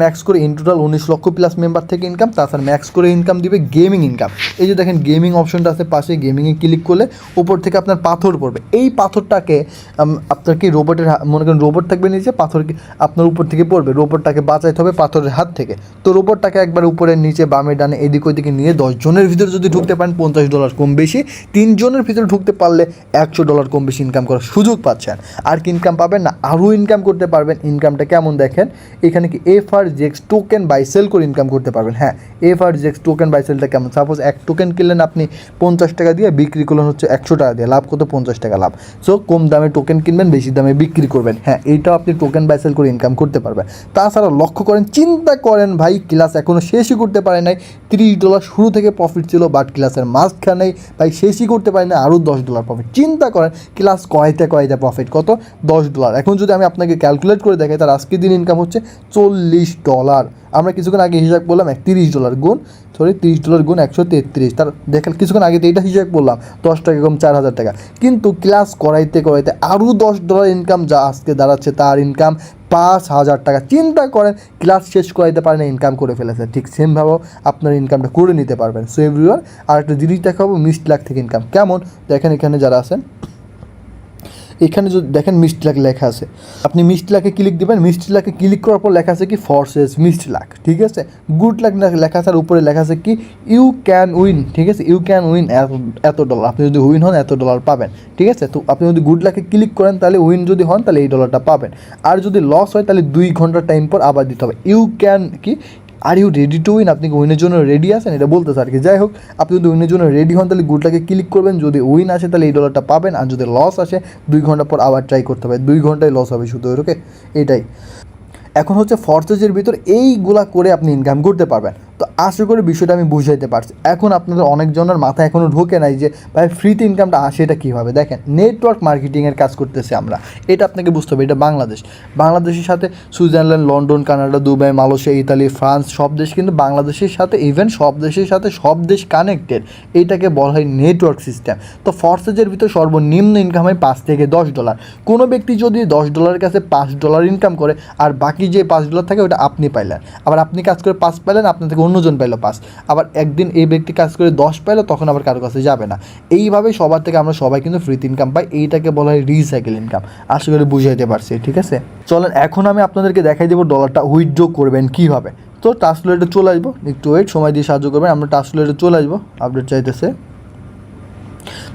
ম্যাক্সকোর ইন টোটাল 19 লক্ষ প্লাস মেম্বার থেকে ইনকাম, তাছাড়া ম্যাক্সকোরে ইনকাম দিবে গেমিং ইনকাম। এই যে দেখেন গেমিং অপশনটা আছে পাশে, গেমিংয়ে ক্লিক করলে উপর থেকে আপনার পাথর পড়বে। এই পাথরটাকে আপনার কি রোবটের, মনে করেন রোবট থাকবে নিচে, পাথর কি আপনার উপর থেকে পড়বে, রোবটটাকে বাঁচাইতে হবে পাথরের হাত থেকে। তো রোবটটাকে একবার উপরে নিচে বামে ডানে এদিক ওদিকে নিয়ে 10 জনের ভিতরে যদি ঢুকতে পারেন $50 কম বেশি, 3 জনের ভিতরে ঢুকতে পারলে $100 কম বেশি ইনকাম করার সুযোগ পাচ্ছেন। আর কি ইনকাম পাবেন না, আরও ইনকাম করতে পারবেন। ইনকামটা কেমন দেখেন, এখানে কি FRGX টোকেন বাই সেল করে ইনকাম করতে পারবেন। হ্যাঁ, FRGX টোকেন বাই সেলটা কেমন, সাপোজ 1 টোকেন কিনলেন আপনি 50 টাকা দিয়ে, বিক্রি করলেন হচ্ছে 100 টাকা দিয়ে, লাভ কত 50 টাকা লাভ। সো কম দামে টোকেন কিনবেন, বেশি দামে বিক্রি করবেন। হ্যাঁ, এইটাও আপনি টোকেন বাই সেল করে ইনকাম করতে পারবেন। তাছাড়া লক্ষ্য করেন, চিন্তা করেন ভাই, ক্লাস এখনও শেষই করতে পারে নাই। $30 শুরু থেকে প্রফিট ছিল, বাট ক্লাসের মাঝখানেই ভাই শেষই করতে পারে না, আরও $10 প্রফিট। চিন্তা করেন ক্লাস কয়তে প্রফিট কত, $10। এখন যদি আমি আপনাকে ক্যালকুলেট করে দেখাই, তার আজকের দিন ইনকাম হচ্ছে $40। আমরা কিছুক্ষণ আগে হিসাব করলাম $30 গুণ, $30 গুণ 133, তার দেখেন কিছুক্ষণ আগে তো এইটা হিসাব করলাম, 10 টাকা কম 4000 টাকা। কিন্তু ক্লাস করাইতে আরও $10 ইনকাম, যা আজকে দাঁড়াচ্ছে তার ইনকাম 5000 টাকা। চিন্তা করেন ক্লাস শেষ করাইতে পারেন, ইনকাম করে ফেলেছে। ঠিক সেমভাবেও আপনার ইনকামটা করে নিতে পারবেন। সো এভরিওয়ান, আর একটা জিনিস দেখাবো মিস্ট লাখ থেকে ইনকাম কেমন। দেখেন এখানে যারা আছেন, এখানে যদি দেখেন মিষ্টি লাখ লেখা আছে, আপনি মিষ্টি লাখে ক্লিক দেবেন। মিষ্টি লাখে ক্লিক করার পর লেখা আছে কি ফোর্সেস মিষ্টি লাখ। ঠিক আছে, গুড লাখ লেখা আছে, আর উপরে লেখা আছে কি ইউ ক্যান উইন। ঠিক আছে, ইউ ক্যান উইন এত $, আপনি যদি উইন হন $এত পাবেন। ঠিক আছে, তো আপনি যদি গুড লাখে ক্লিক করেন তাহলে উইন যদি হন তাহলে এই $টা পাবেন। আর যদি লস হয় তাহলে 2 ঘন্টা টাইম পর আবার দিতে হবে। ইউ ক্যান কি, are you ready to win, আপনি কি উইনের জন্য রেডি আছেন, এটা বলতেছে আর কি। যাই হোক, আপনি যদি উইনের জন্য রেডি হন তাহলে গুডটাকে ক্লিক করবেন, যদি উইন আসে তাহলে এই $টা পাবেন, আর যদি লস আসে 2 ঘন্টা পর আবার ট্রাই করতে হবে, 2 ঘন্টায় লস হবে শুধু। ওকে, এটাই এখন হচ্ছে ফর্সেসের ভিতর এইগুলা করে আপনি ইনকাম করতে পারবেন। তো আশা করি বিষয়টা আমি বুঝাইতে পারছি। এখন আপনাদের অনেকজনের মাথায় এখনও ঢোকে নাই যে ভাই ফ্রিতে ইনকামটা আসে এটা কীভাবে। দেখেন, নেটওয়ার্ক মার্কেটিংয়ের কাজ করতেছে আমরা, এটা আপনাকে বুঝতে হবে। এটা বাংলাদেশের সাথে Switzerland, London, Canada, Dubai, Malaysia, Italy, France, সব দেশ কিন্তু বাংলাদেশের সাথে, ইভেন সব দেশের সাথে সব দেশ কানেক্টেড। এইটাকে বলা হয় নেটওয়ার্ক সিস্টেম। তো ফর্সেসের ভিতর সর্বনিম্ন ইনকাম হয় $5 থেকে $10। কোনো ব্যক্তি যদি $10 কাছে $5 ইনকাম করে, আর বাকি যে $5 থাকে ওটা আপনি পাইলেন, আবার আপনি কাজ করে 5 পাইলেন, আপনার থেকে অন্যজন পাইলো 5, আবার একদিন এই ব্যক্তি কাজ করে 10 পাইলো, তখন আবার কারো কাছে যাবে না। এইভাবে সবার থেকে আমরা সবাই কিন্তু ফ্রিতে ইনকাম পাই। এইটাকে বলা হয় রিসাইকেল ইনকাম। আশা করি বুঝাইতে পারছি। ঠিক আছে, চলেন এখন আমি আপনাদেরকে দেখাই দেবো $টা উইথড্র করবেন কীভাবে। তো ট্রান্সলেটে চলে আসবো, একটু ওয়েট, সময় দিয়ে সাহায্য করবেন। আমরা ট্রান্সলেটে চলে আসবো, আপডেট চাইতেছে।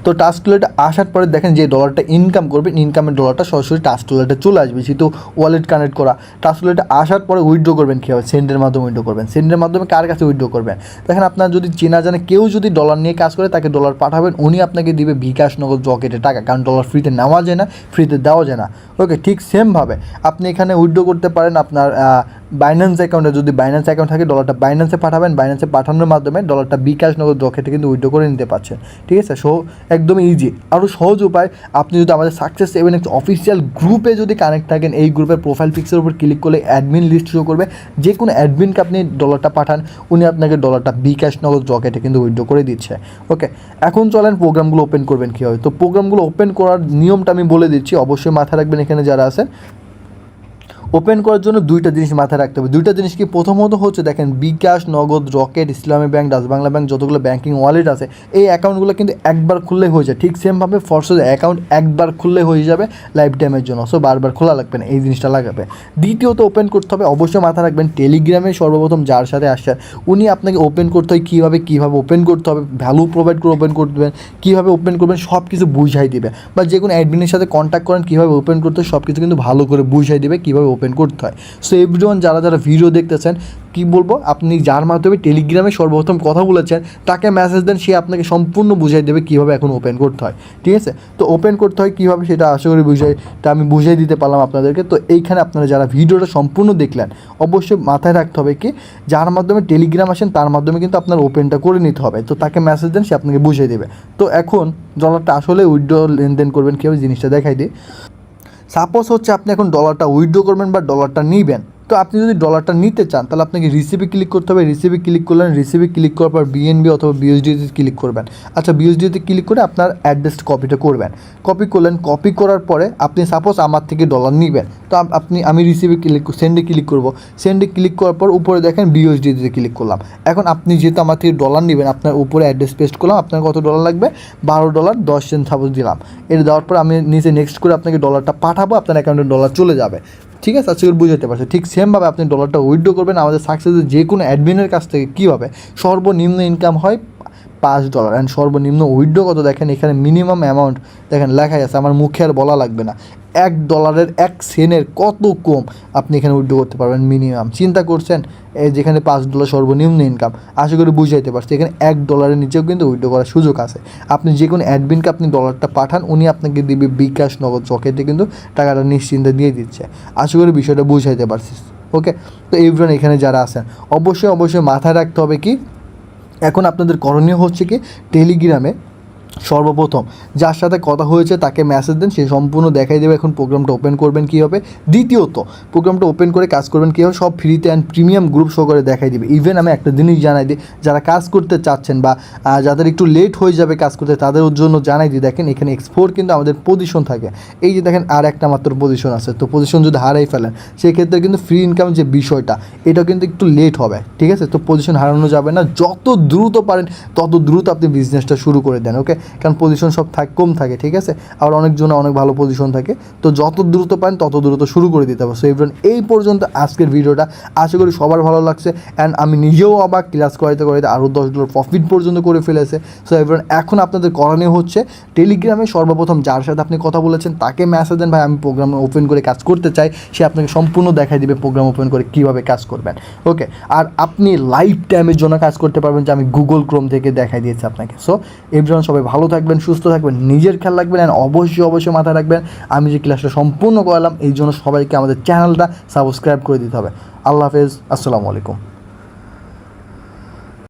তো টাস্ক ওয়ালেটে আসার পরে দেখেন যে ডলারটা ইনকাম করবেন, ইনকামের ডলারটা সরাসরি টাস্ক ওয়ালেটে চলে আসবে, যেহেতু ওয়ালেট কানেক্ট করা। টাস্ক ওয়ালেটে আসার পরে উইথড্র করবেন কীভাবে, সেন্ডের মাধ্যমে উইথড্র করবেন। সেন্ডের মাধ্যমে কার কাছে উইথড্র করবেন, দেখেন আপনার যদি চেনা জানে কেউ যদি ডলার নিয়ে কাজ করে তাকে ডলার পাঠাবেন, উনি আপনাকে দিবে বিকাশ, নগদ, রকেটে টাকা, কারণ ডলার ফ্রিতে নেওয়া যায় না, ফ্রিতে দেওয়া যায় না। ওকে, ঠিক সেমভাবে আপনি এখানে উইথড্র করতে পারেন আপনার বাইন্যান্স অ্যাকাউন্টে, যদি বাইন্যান্স অ্যাকাউন্ট থাকে ডলারটা বাইন্যান্সে পাঠাবেন, বাইন্যান্সে পাঠানোর মাধ্যমে ডলারটা বিকাশ, নগদ, রকেটে কিন্তু উইথড্র করে নিতে পারছেন। ঠিক আছে, একদমই ইজি। আরও সহজ উপায়, আপনি যদি আমাদের সাকসেস 7x অফিসিয়াল গ্রুপে যদি কানেক্ট থাকেন, এই গ্রুপের প্রোফাইল পিকচারের উপর ক্লিক করলে অ্যাডমিন লিস্ট শো করবে, যে কোনো অ্যাডমিনকে আপনি ডলারটা পাঠান, উনি আপনাকে ডলারটা বিকাশ, নগদ, রকেটে কিন্তু উইথড্র করে দিচ্ছে। ওকে, এখন চলেন প্রোগ্রামগুলো ওপেন করবেন কীভাবে। তো প্রোগ্রামগুলো ওপেন করার নিয়মটা আমি বলে দিচ্ছি, অবশ্যই মাথায় রাখবেন। এখানে যারা আছেন, ওপেন করার জন্য দুইটা জিনিস মাথায় রাখতে হবে। দুইটা জিনিস কি, প্রথমত হচ্ছে দেখেন বিকাশ, নগদ, রকেট, ইসলামী ব্যাংক, ডাচ বাংলা ব্যাংক, যতগুলো ব্যাঙ্কিং ওয়ালেট আছে এই অ্যাকাউন্টগুলো কিন্তু একবার খুললেই হয়ে যায়। ঠিক সেমভাবে ফরসেস অ্যাকাউন্ট একবার খুললে হয়ে যাবে লাইফ টাইমের জন্য, সো বারবার খোলা লাগবে না, এই জিনিসটা লাগাবে। দ্বিতীয়ত ওপেন করতে হবে, অবশ্যই মাথায় রাখবেন টেলিগ্রামে সর্বপ্রথম যার সাথে আসছেন উনি আপনাকে ওপেন করতে হয় কীভাবে ওপেন করতে হবে, ভ্যালু প্রোভাইড করে ওপেন করবেন, কীভাবে ওপেন করবেন সব কিছু বুঝাই দিবে, বা যে কোনো অ্যাডমিনের সাথে কন্ট্যাক্ট করেন কীভাবে ওপেন করতে হয় সব কিছু কিন্তু ভালো করে বুঝাই দিবে কীভাবে ওপেন করতে হয়। সো এভরিওয়ান যারা যারা ভিডিও দেখতেছেন, কি বলবো, আপনি যার মাধ্যমে টেলিগ্রামে সর্বপ্রথম কথা বলেছেন তাকে মেসেজ দেন, সে আপনাকে সম্পূর্ণ বুঝাই দেবে কীভাবে এখন ওপেন করতে হয়। ঠিক আছে, তো ওপেন করতে হয় কীভাবে সেটা আশা করি আমি বুঝাই দিতে পারলাম আপনাদেরকে। তো এইখানে আপনারা যারা ভিডিওটা সম্পূর্ণ দেখলেন, অবশ্যই মাথায় রাখতে হবে কি, যার মাধ্যমে টেলিগ্রাম আসেন তার মাধ্যমে কিন্তু আপনার ওপেনটা করে নিতে হবে। তো তাকে মেসেজ দেন, সে আপনাকে বুঝিয়ে দেবে। তো এখন ডলারটা আসলে উইথড্র লেনদেন করবেন কীভাবে জিনিসটা দেখাই দিই। সাপোজ হচ্ছে আপনি এখন ডলারটা উইথড্র করবেন বা ডলারটা নিবেন, তো আপনি যদি ডলারটা নিতে চান তাহলে আপনাকে রিসিভে ক্লিক করতে হবে। রিসিভে ক্লিক করলেন, রিসিভে ক্লিক করার পর বিএনবি অথবা বিএসডিতে ক্লিক করবেন। আচ্ছা, বিএসডিতে ক্লিক করে আপনার অ্যাড্রেস কপিটা করবেন, কপি করলেন। কপি করার পরে আপনি সাপোজ আমার থেকে ডলার নিবেন, তো আমি রিসিভে সেন্ডে ক্লিক করব। সেন্ডে ক্লিক করার পর উপরে দেখেন বিএসডিতে ক্লিক করলাম। এখন আপনি যেহেতু আমার থেকে ডলার নেবেন, আপনার উপরে অ্যাড্রেস পেস্ট করলাম, আপনার কত ডলার লাগবে, $12.10 সাপোজ দিলাম। এটা দেওয়ার পর আমি নিচে নেক্সট করে আপনাকে ডলারটা পাঠাবো, আপনার অ্যাকাউন্টে ডলার চলে যাবে। ঠিক আছে, আজকে বুঝতে পারছে। ঠিক সেমভাবে আপনি ডলারটা উইথড্র করবেন আমাদের সাকসেসের যে কোনো অ্যাডমিনের কাছ থেকে। কীভাবে, সর্বনিম্ন ইনকাম হয় $5 অ্যান্ড সর্বনিম্ন উইথড্র কত দেখেন, এখানে মিনিমাম অ্যামাউন্ট দেখেন লেখাই আছে, আমার মুখে আর বলা লাগবে না। $1 1 সেন্টের কত কম আপনি এখানে উইথড্র করতে পারবেন মিনিমাম। চিন্তা করছেন, এই যেখানে $5 সর্বনিম্ন ইনকাম, আশা করি বুঝাইতে পারছি। এখানে $1 নিচেও কিন্তু উইথড্র করার সুযোগ আছে। আপনি যে কোনো অ্যাডমিনকে আপনি ডলারটা পাঠান, উনি আপনাকে দিবে বিকাশ, নগদ, রকেটে কিন্তু টাকাটা নিশ্চিন্তে দিয়ে দিচ্ছে। আশা করি বিষয়টা বুঝাইতে পারছি। ওকে, তো এভরিওয়ান এখানে যারা আছেন অবশ্যই মাথায় রাখতে হবে কি, এখন আপনাদের করণীয় হচ্ছে কি, টেলিগ্রামে সর্বপ্রথম যার সাথে কথা হয়েছে তাকে মেসেজ দেন, সে সম্পূর্ণ দেখাই দেবে এখন প্রোগ্রামটা ওপেন করবেন কীভাবে। দ্বিতীয়ত প্রোগ্রামটা ওপেন করে কাজ করবেন কীভাবে, সব ফ্রিতে অ্যান্ড প্রিমিয়াম গ্রুপ শো করে দেখাই দেবে। ইভেন আমি একটা জিনিস জানাই দিই, যারা কাজ করতে চাচ্ছেন বা যাদের একটু লেট হয়ে যাবে কাজ করতে, তাদের জন্য জানাই দিই, দেখেন এখানে এক্সপোর্ট কিন্তু আমাদের পজিশন থাকে। এই যে দেখেন আর একটা মাত্র পজিশন আছে, তো পজিশন যদি হারাই ফেলেন সেক্ষেত্রে কিন্তু ফ্রি ইনকাম যে বিষয়টা, এটা কিন্তু একটু লেট হবে। ঠিক আছে, তো পজিশন হারানো যাবে না, যত দ্রুত পারেন তত দ্রুত আপনি বিজনেসটা শুরু করে দেন। ওকে, কারণ পজিশন সব কম থাকে। ঠিক আছে, আবার অনেকজন অনেক ভালো পজিশন থাকে, তো যত দ্রুত পান তত দ্রুত শুরু করে দিতে হবে। সো এভরিওয়ান এই পর্যন্ত আজকের ভিডিওটা, আশা করি সবার ভালো লাগছে। অ্যান্ড আমি নিজেও আবার ক্লাস করাইতে আরও $10 প্রফিট পর্যন্ত করে ফেলেছে। সো এভরিওয়ান এখন আপনাদের করণীয় হচ্ছে টেলিগ্রামে সর্বপ্রথম যার সাথে আপনি কথা বলেছেন তাকে মেসেজ দেন, ভাই আমি প্রোগ্রাম ওপেন করে কাজ করতে চাই, সে আপনাকে সম্পূর্ণ দেখাই দিবে প্রোগ্রাম ওপেন করে কীভাবে কাজ করবেন। ওকে, আর আপনি লাইফ টাইমের জন্য কাজ করতে পারবেন, যে আমি গুগল ক্রোম থেকে দেখাই দিয়েছি আপনাকে। সো এভরিওয়ান সবাই ভালো থাকবেন, সুস্থ থাকবেন, নিজের খেয়াল রাখবেন। অ্যান্ড অবশ্যই মাথায় রাখবেন, আমি যে ক্লাসটা সম্পূর্ণ করালাম এই জন্য সবাইকে আমাদের চ্যানেলটা সাবস্ক্রাইব করে দিতে হবে। আল্লাহ হাফেজ, আসসালামু আলাইকুম।